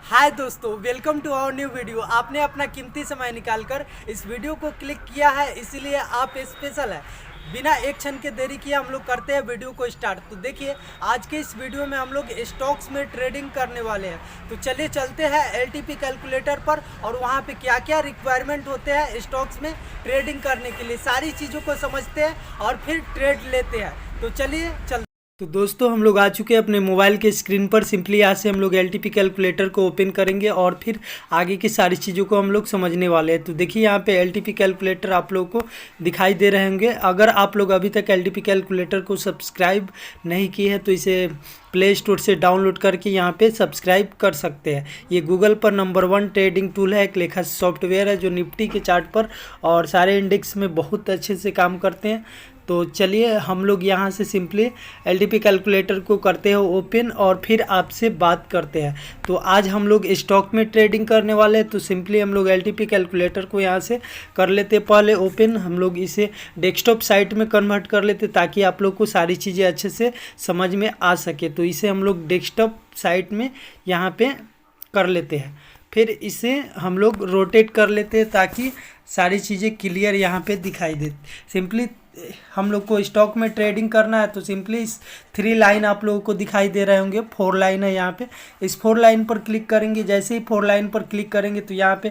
हाय दोस्तों, welcome to our new video. आपने अपना कीमती समय निकालकर इस वीडियो को क्लिक किया है, इसीलिए आप स्पेशल है। बिना एक क्षण के देरी किए हम लोग करते हैं वीडियो को स्टार्ट। तो देखिए, आज के इस वीडियो में हम लोग स्टॉक्स में ट्रेडिंग करने वाले हैं। तो चलिए चलते हैं एलटीपी कैलकुलेटर पर और वहाँ पे क्या क्या रिक्वायरमेंट होते हैं स्टॉक्स में ट्रेडिंग करने के लिए, सारी चीज़ों को समझते हैं और फिर ट्रेड लेते हैं। तो चलिए चलते। तो दोस्तों, हम लोग आ चुके हैं अपने मोबाइल के स्क्रीन पर। सिंपली यहाँ से हम लोग एलटीपी कैलकुलेटर को ओपन करेंगे और फिर आगे की सारी चीज़ों को हम लोग समझने वाले हैं। तो देखिए, यहाँ पे एलटीपी कैलकुलेटर आप लोगों को दिखाई दे रहे होंगे। अगर आप लोग अभी तक एलटीपी कैलकुलेटर को सब्सक्राइब नहीं किए हैं तो इसे प्ले स्टोर से डाउनलोड करके यहाँ पे सब्सक्राइब कर सकते हैं। ये गूगल पर नंबर 1 ट्रेडिंग टूल है, एक लेखा सॉफ्टवेयर है जो निफ्टी के चार्ट पर और सारे इंडेक्स में बहुत अच्छे से काम करते हैं। तो चलिए हम लोग यहाँ से सिंपली एलटीपी कैलकुलेटर को करते हैं ओपन और फिर आपसे बात करते हैं। तो आज हम लोग स्टॉक में ट्रेडिंग करने वाले हैं। तो सिंपली हम लोग एलटीपी कैलकुलेटर को यहाँ से कर लेते पहले ओपन। हम लोग इसे डेस्कटॉप साइट में कन्वर्ट कर लेते ताकि आप लोग को सारी चीज़ें अच्छे से समझ में आ सके। तो इसे हम लोग डेस्कटॉप साइट में यहाँ पे कर लेते हैं। फिर इसे हम लोग रोटेट कर लेते हैं ताकि सारी चीज़ें क्लियर यहाँ पे दिखाई दे। सिंपली हम लोग को स्टॉक में ट्रेडिंग करना है तो सिंपली इस 3 लाइन आप लोगों को दिखाई दे रहे होंगे, 4 लाइन है यहाँ पे। इस 4 लाइन पर क्लिक करेंगे। जैसे ही 4 लाइन पर क्लिक करेंगे तो यहाँ पे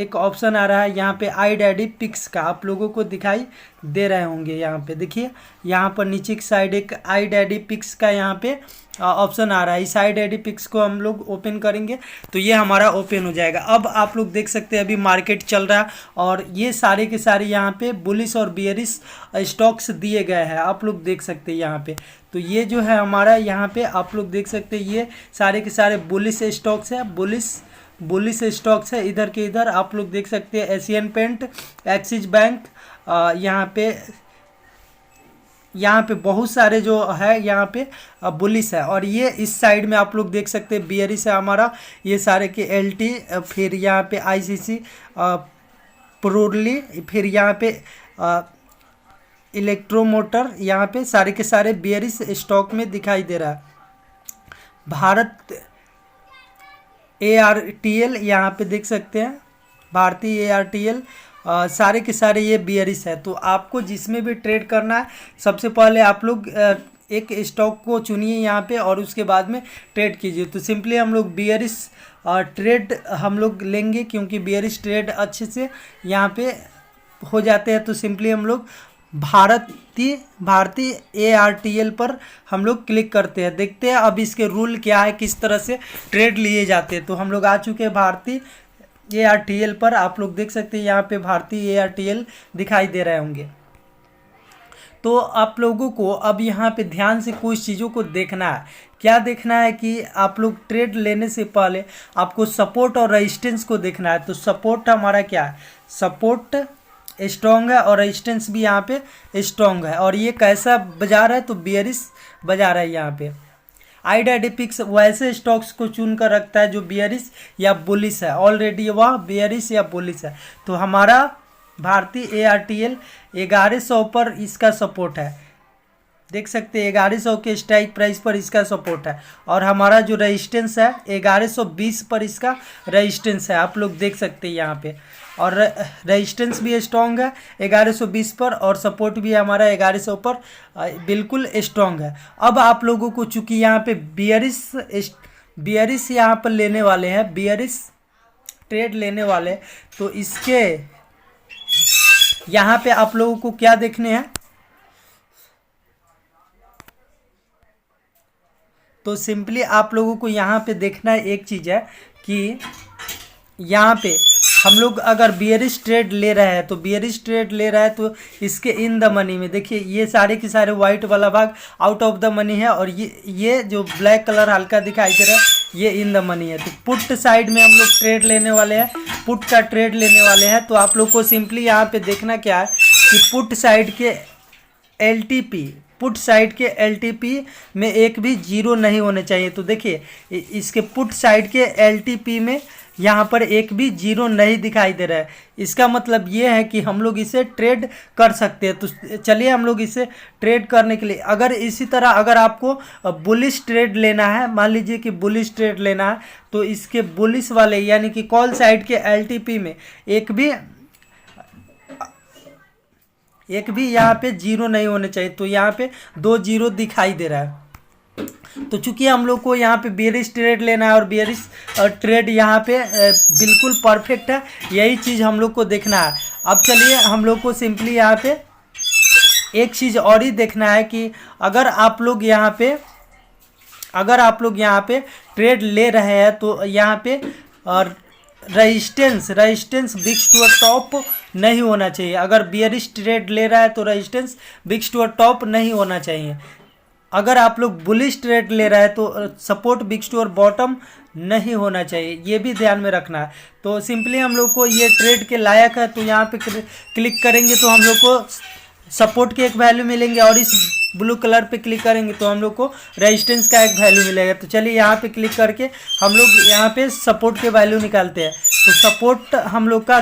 एक ऑप्शन आ रहा है, यहाँ पे आई डैडी पिक्स का आप लोगों को दिखाई दे रहे होंगे। यहाँ पे देखिए, यहाँ पर नीचे की साइड एक आई डैडी पिक्स का यहाँ पे ऑप्शन आ रहा है। इस आई डैडी पिक्स को हम लोग ओपन करेंगे तो ये हमारा ओपन हो जाएगा। अब आप लोग देख सकते हैं अभी मार्केट चल रहा है और ये सारे के सारे यहाँ पे बुलिश और बियरिश स्टॉक्स दिए गए हैं। आप लोग देख सकते हैं यहाँ पे। तो ये जो है हमारा यहाँ पे आप लोग देख सकते हैं ये सारे के सारे बुलिश स्टॉक्स है, बुलिश स्टॉक्स है। इधर के इधर आप लोग देख सकते हैं एशियन पेंट, एक्सिस बैंक, यहाँ पे बहुत सारे जो है यहाँ पे बुलिश है। और ये इस साइड में आप लोग देख सकते हैं बियरिश है हमारा, ये सारे के एलटी, फिर यहाँ पे आईसीसी प्रोडली, फिर यहाँ पे इलेक्ट्रोमोटर, यहाँ पे सारे के सारे बियरिश स्टॉक में दिखाई दे रहा है। भारत ARTL यहाँ पे देख सकते हैं, भारतीय ARTL, सारे के सारे ये बियरिश है। तो आपको जिसमें भी ट्रेड करना है सबसे पहले आप लोग एक स्टॉक को चुनिए यहाँ पे और उसके बाद में ट्रेड कीजिए। तो सिंपली हम लोग बियरिश ट्रेड हम लोग लेंगे क्योंकि बियरिश ट्रेड अच्छे से यहाँ पे हो जाते हैं। तो सिंपली हम लोग भारतीय ARTL पर हम लोग क्लिक करते हैं। देखते हैं अब इसके रूल क्या है, किस तरह से ट्रेड लिए जाते हैं। तो हम लोग आ चुके हैं भारतीय ARTL पर। आप लोग देख सकते हैं यहाँ पे भारतीय ARTL दिखाई दे रहे होंगे। तो आप लोगों को अब यहाँ पे ध्यान से कुछ चीज़ों को देखना है। क्या देखना है कि आप लोग ट्रेड लेने से पहले आपको सपोर्ट और रेजिस्टेंस को देखना है। तो सपोर्ट हमारा क्या है, सपोर्ट स्ट्रॉन्ग है और रेजिस्टेंस भी यहाँ पे स्ट्रॉन्ग है। और ये कैसा बाजार है, तो बियरिश बाजार है। यहाँ पे आई डैडी पिक्स वैसे स्टॉक्स को चुन कर रखता है जो बियरिश या बुलिश है, ऑलरेडी वह बियरिश या बुलिश है। तो हमारा भारतीय ARTL 1100 पर इसका सपोर्ट है, देख सकते हैं 1100 के स्ट्राइक प्राइस पर इसका सपोर्ट है। और हमारा जो रेजिस्टेंस है 1120 पर इसका रेजिस्टेंस है, आप लोग देख सकते हैं यहाँ पे। और रेजिस्टेंस भी स्ट्रॉन्ग है 1120 पर और सपोर्ट भी हमारा 1100 पर बिल्कुल स्ट्रॉन्ग है। अब आप लोगों को चूँकि यहाँ पे बियरिश यहाँ पर लेने वाले हैं, बियरिश ट्रेड लेने वाले, तो इसके यहाँ पे आप लोगों को क्या देखने हैं, तो सिंपली आप लोगों को यहाँ पे देखना है एक चीज़ है कि यहाँ पे हम लोग अगर बियरिश ट्रेड ले रहे हैं तो बियरिश ट्रेड ले रहा है तो इसके इन द मनी में देखिए ये सारे के सारे वाइट वाला भाग आउट ऑफ द मनी है और ये जो ब्लैक कलर हल्का दिखाई दे रहा है ये इन द मनी है। तो पुट साइड में हम लोग ट्रेड लेने वाले हैं, पुट का ट्रेड लेने वाले हैं। तो आप लोग को सिंपली यहाँ पे देखना क्या है कि पुट साइड के LTP में एक भी जीरो नहीं होने चाहिए। तो देखिए इसके पुट साइड के LTP में यहाँ पर एक भी जीरो नहीं दिखाई दे रहा है। इसका मतलब ये है कि हम लोग इसे ट्रेड कर सकते हैं। तो चलिए हम लोग इसे ट्रेड करने के लिए, अगर इसी तरह अगर आपको बुलिश ट्रेड लेना है, मान लीजिए कि बुलिश ट्रेड लेना है, तो इसके बुलिश वाले यानी कि कॉल साइड के एलटीपी में एक भी यहाँ पे जीरो नहीं होने चाहिए। तो यहाँ पे 2 जीरो दिखाई दे रहा है। तो चूंकि हम लोग को यहाँ पे बेयरिश ट्रेड लेना है और बेयरिश ट्रेड यहाँ पे बिल्कुल परफेक्ट है, यही चीज़ हम लोग को देखना है। अब चलिए हम लोग को सिंपली यहाँ पे एक चीज़ और ही देखना है कि अगर आप लोग यहाँ पे ट्रेड ले रहे हैं तो यहाँ पे रेजिस्टेंस बिग्स टू टॉप नहीं होना चाहिए। अगर बेयरिश ट्रेड ले रहा है तो रेजिस्टेंस बिग्स टू टॉप नहीं होना चाहिए। अगर आप लोग बुलिश ट्रेड ले रहा है तो सपोर्ट बिग्स टू और बॉटम नहीं होना चाहिए, ये भी ध्यान में रखना है। तो सिंपली हम लोग को ये ट्रेड के लायक है, तो यहाँ पे क्लिक करेंगे तो हम लोग को सपोर्ट के एक वैल्यू मिलेंगे और इस ब्लू कलर पे क्लिक करेंगे तो हम लोग को रेजिस्टेंस का एक वैल्यू मिलेगा। तो चलिए यहाँ पे क्लिक करके हम लोग यहाँ पे सपोर्ट के वैल्यू निकालते हैं। तो सपोर्ट हम लोग का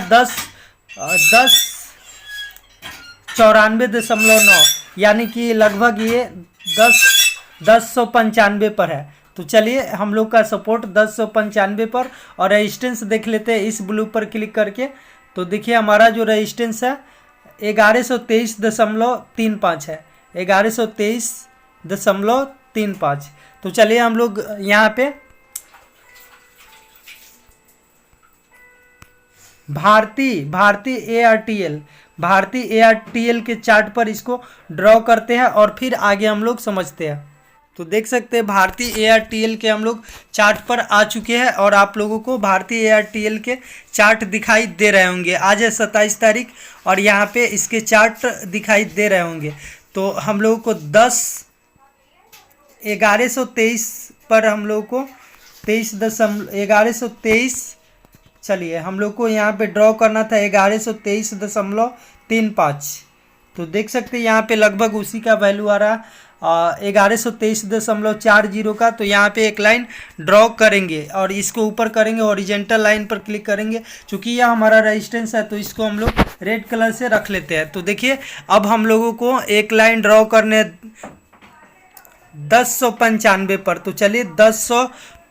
1094.9 यानी कि लगभग ये 1095 पर है। तो चलिए हम लोग का सपोर्ट 1095 पर और रेजिस्टेंस देख लेते हैं इस ब्लू पर क्लिक करके। तो देखिए हमारा जो रेजिस्टेंस है 1123.35 है, 1123.35। तो चलिए हम लोग यहाँ पे भारती एआरटीएल के चार्ट पर इसको ड्रॉ करते हैं और फिर आगे हम लोग समझते हैं। तो देख सकते हैं भारती एआरटीएल के हम लोग चार्ट पर आ चुके हैं और आप लोगों को भारती एआरटीएल के चार्ट दिखाई दे रहे होंगे। आज है 27 तारीख और यहाँ पे इसके चार्ट दिखाई दे रहे होंगे। तो हम लोगों को 1123 पर हम लोगों को 1123 चलिए हम लोग को यहाँ पे ड्रॉ करना था 1123.35। तो देख सकते हैं यहाँ पे लगभग उसी का वैल्यू आ रहा है 1123.40 का। तो यहाँ पे एक लाइन ड्रॉ करेंगे और इसको ऊपर करेंगे, हॉरिजॉन्टल लाइन पर क्लिक करेंगे। चूँकि यह हमारा रेजिस्टेंस है तो इसको हम लोग रेड कलर से रख लेते हैं। तो देखिए अब हम लोगों को एक लाइन ड्रॉ करने 1095 पर। तो चलिए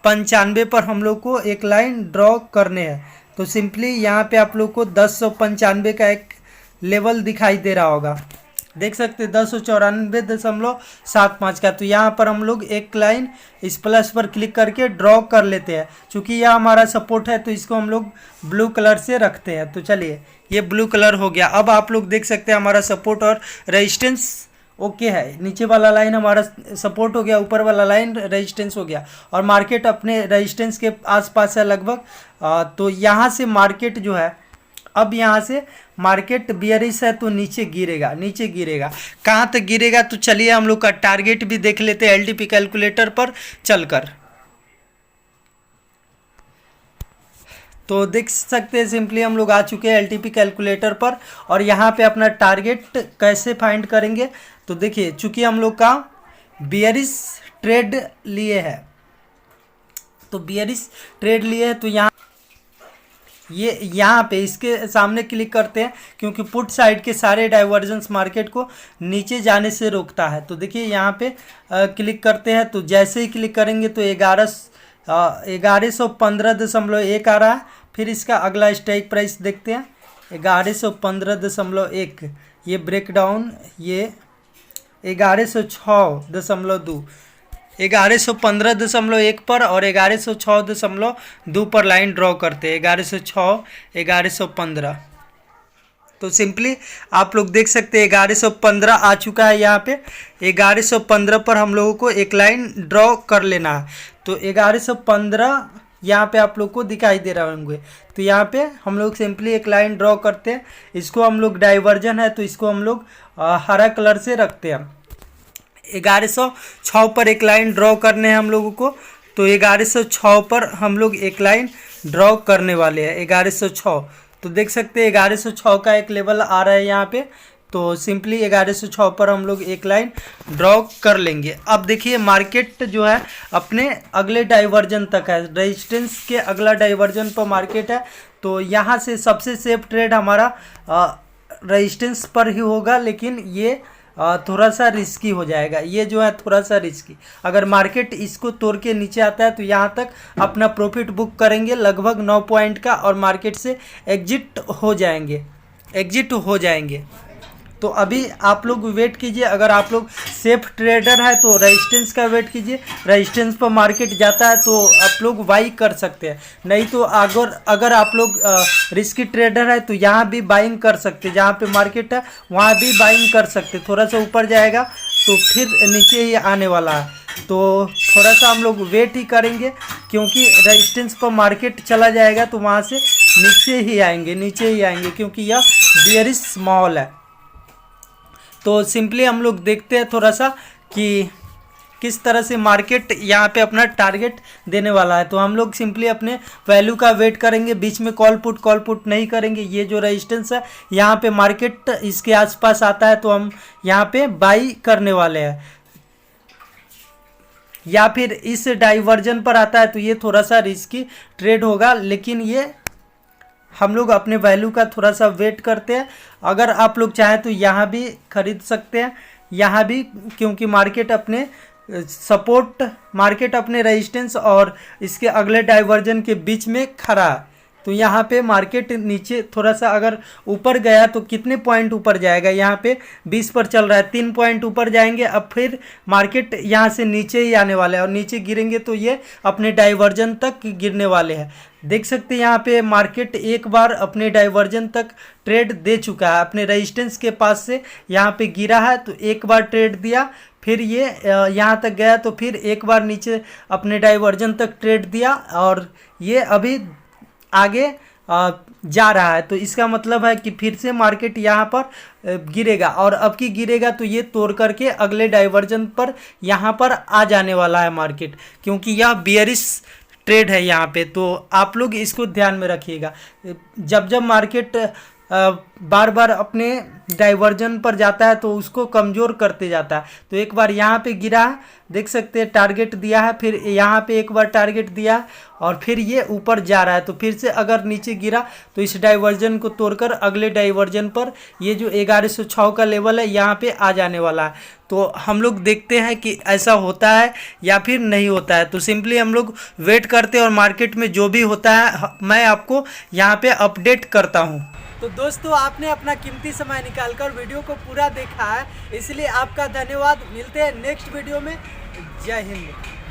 1095 पर हम लोग को एक लाइन ड्रॉ करने हैं। तो सिंपली यहाँ पे आप लोग को 1095 का एक लेवल दिखाई दे रहा होगा, देख सकते हैं 1094.75 का। तो यहाँ पर हम लोग एक लाइन इस प्लस पर क्लिक करके ड्रॉ कर लेते हैं। चूँकि यह हमारा सपोर्ट है तो इसको हम लोग ब्लू कलर से रखते हैं। तो चलिए ये ब्लू कलर हो गया। अब आप लोग देख सकते हैं हमारा सपोर्ट और रेजिस्टेंस ओके है। नीचे वाला लाइन हमारा सपोर्ट हो गया, ऊपर वाला लाइन रेजिस्टेंस हो गया और मार्केट अपने रेजिस्टेंस के आसपास है लगभग। तो यहाँ से मार्केट जो है, अब यहाँ से मार्केट बियरिश है तो नीचे गिरेगा। कहाँ तक गिरेगा तो चलिए हम लोग का टारगेट भी देख लेते हैं एलटीपी कैलकुलेटर पर चलकर। तो देख सकते हैं सिंपली हम लोग आ चुके हैं एलटीपी कैलकुलेटर पर और यहाँ पे अपना टारगेट कैसे फाइंड करेंगे। तो देखिए चूँकि हम लोग का बियरिश ट्रेड लिए है तो यहाँ पे इसके सामने क्लिक करते हैं क्योंकि पुट साइड के सारे डाइवर्जेंस मार्केट को नीचे जाने से रोकता है। तो देखिए यहाँ पे क्लिक करते हैं। तो जैसे ही क्लिक करेंगे तो 1115.1 आ रहा है। फिर इसका अगला स्ट्राइक प्राइस देखते हैं 1115.1, ये ब्रेकडाउन ये 1106.2, 1115.1 पर और 1106.2 पर लाइन ड्रॉ करते हैं 1106 1115। तो सिंपली आप लोग देख सकते हैं 1115 आ चुका है। यहाँ पे 1115 पर हम लोगों को एक लाइन ड्रॉ कर लेना है। तो 1115 यहाँ पे आप लोग को दिखाई दे रहा होंगे। तो यहाँ पे हम लोग सिंपली एक लाइन ड्रॉ करते हैं। इसको हम लोग डाइवर्जन है तो इसको हम लोग हरा कलर से रखते हैं। 1106 पर एक लाइन ड्रॉ करने हैं हम लोगों को। तो 1106 पर हम लोग एक लाइन ड्रॉ करने वाले हैं 1106। तो देख सकते हैं 1106 का एक लेवल आ रहा है यहाँ पे। तो सिंपली 1106 पर हम लोग एक लाइन ड्रॉ कर लेंगे। अब देखिए मार्केट जो है अपने अगले डाइवर्जन तक है, रेजिस्टेंस के अगला डाइवर्जन पर मार्केट है। तो यहाँ से सबसे सेफ ट्रेड हमारा रेजिस्टेंस पर ही होगा, लेकिन ये थोड़ा सा रिस्की हो जाएगा। ये जो है थोड़ा सा रिस्की, अगर मार्केट इसको तोड़ के नीचे आता है तो यहाँ तक अपना प्रॉफिट बुक करेंगे लगभग 9 पॉइंट का, और मार्केट से एग्जिट हो जाएंगे। तो अभी आप लोग वेट कीजिए। अगर आप लोग सेफ ट्रेडर है तो रेजिस्टेंस का वेट कीजिए, रेजिस्टेंस पर मार्केट जाता है तो आप लोग बाई कर सकते हैं, नहीं तो अगर आप लोग रिस्की ट्रेडर है तो यहाँ भी बाइंग कर सकते हैं, जहाँ पे मार्केट है वहाँ भी बाइंग कर सकते। थोड़ा सा ऊपर जाएगा तो फिर नीचे ही आने वाला है, तो थोड़ा सा हम लोग वेट ही करेंगे, क्योंकि रेजिस्टेंस पर मार्केट चला जाएगा तो वहाँ से नीचे ही आएंगे, क्योंकि यह बेयरिश माहौल है। तो सिंपली हम लोग देखते हैं थोड़ा सा कि किस तरह से मार्केट यहाँ पे अपना टारगेट देने वाला है। तो हम लोग सिंपली अपने वैल्यू का वेट करेंगे, बीच में कॉल पुट नहीं करेंगे। ये जो रेजिस्टेंस है यहाँ पे मार्केट इसके आसपास आता है तो हम यहाँ पे बाई करने वाले हैं, या फिर इस डाइवर्जन पर आता है तो ये थोड़ा सा रिस्की ट्रेड होगा, लेकिन ये हम लोग अपने वैल्यू का थोड़ा सा वेट करते हैं। अगर आप लोग चाहें तो यहाँ भी खरीद सकते हैं, यहाँ भी, क्योंकि मार्केट अपने रेजिस्टेंस और इसके अगले डाइवर्जन के बीच में खड़ा है। तो यहाँ पे मार्केट नीचे थोड़ा सा अगर ऊपर गया तो कितने पॉइंट ऊपर जाएगा, यहाँ पे 20 पर चल रहा है, 3 पॉइंट ऊपर जाएंगे। अब फिर मार्केट यहाँ से नीचे ही आने वाला है, और नीचे गिरेंगे तो ये अपने डाइवर्जन तक गिरने वाले हैं। देख सकते हैं यहाँ पे मार्केट एक बार अपने डाइवर्जन तक ट्रेड दे चुका है, अपने रेजिस्टेंस के पास से यहाँ पे गिरा है तो एक बार ट्रेड दिया, फिर ये यहाँ तक गया तो फिर एक बार नीचे अपने डाइवर्जन तक ट्रेड दिया, और ये अभी आगे जा रहा है। तो इसका मतलब है कि फिर से मार्केट यहाँ पर गिरेगा, और अब की गिरेगा तो ये तोड़ करके अगले डाइवर्जन पर यहाँ पर आ जाने वाला है मार्केट, क्योंकि यह बेयरिश ट्रेड है यहाँ पे। तो आप लोग इसको ध्यान में रखिएगा, जब मार्केट बार बार अपने डाइवर्जन पर जाता है तो उसको कमज़ोर करते जाता है। तो एक बार यहाँ पे गिरा है, देख सकते हैं टारगेट दिया है, फिर यहाँ पे एक बार टारगेट दिया है, और फिर ये ऊपर जा रहा है। तो फिर से अगर नीचे गिरा तो इस डाइवर्जन को तोड़कर अगले डाइवर्जन पर ये जो 1106 का लेवल है यहाँ पे आ जाने वाला है। तो हम लोग देखते हैं कि ऐसा होता है या फिर नहीं होता है। तो सिंपली हम लोग वेट करते हैं, और मार्केट में जो भी होता है मैं आपको यहाँ पे अपडेट करता हूँ। तो दोस्तों, आपने अपना कीमती समय निकालकर वीडियो को पूरा देखा है, इसलिए आपका धन्यवाद। मिलते हैं नेक्स्ट वीडियो में। जय हिंद।